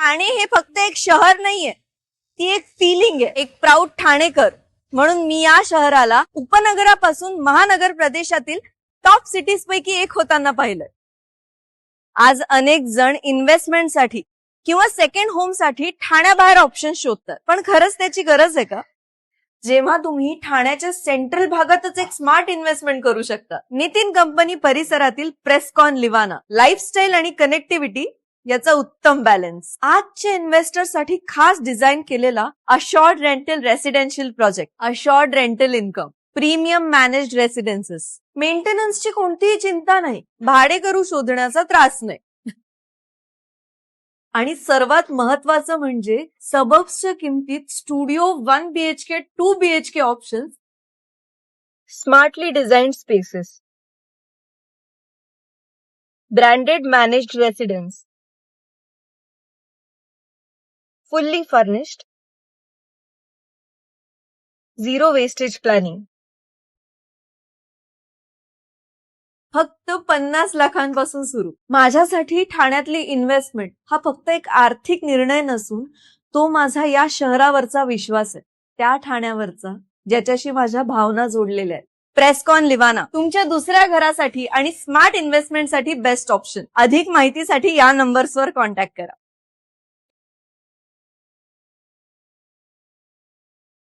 ठाणे हे फक्त एक शहर नाहीये, ती एक फिलिंग आहे, एक प्राऊड ठाणेकर म्हणून मी या शहराला उपनगरापासून महानगर प्रदेशातील टॉप सिटीज पैकी एक होताना पाहिलंय. आज अनेक जण इन्व्हेस्टमेंटसाठी किंवा सेकंड होम साठी ठाण्याबाहेर ऑप्शन शोधतात, पण खरंच त्याची गरज आहे का? जेव्हा तुम्ही ठाण्याच्या सेंट्रल भागातच एक स्मार्ट इन्व्हेस्टमेंट करू शकता. नितीन कंपनी परिसरातील प्रेस्कॉन लिवाना, लाईफस्टाईल आणि कनेक्टिव्हिटी याचा उत्तम बॅलन्स. आजच्या इन्व्हेस्टरसाठी खास डिझाईन केलेला assured rental residential project, assured rental income, premium managed residences. मेंटेनन्सची कोणतीही चिंता नाही, भाडेकरू शोधण्याचा त्रास नाही. आणि सर्वात महत्वाचं म्हणजे सबब्सच्या किमतीत studio 1 BHK 2 BHK options, smartly designed spaces, branded managed residence, fully furnished, zero wastage planning. फक्त 50 लाखांपासून सुरू. माझ्यासाठी ठाण्यातली इन्व्हेस्टमेंट हा फक्त एक आर्थिक निर्णय नसून तो माझा या शहरावरचा विश्वास आहे, त्या ठाण्यावरचा ज्याच्याशी माझ्या भावना जोडलेल्या आहेत. प्रेस्कॉन लिवाना तुमच्या दुसऱ्या घरासाठी आणि स्मार्ट इन्व्हेस्टमेंटसाठी बेस्ट ऑप्शन. अधिक माहितीसाठी या नंबर्सवर कॉन्टॅक्ट करा.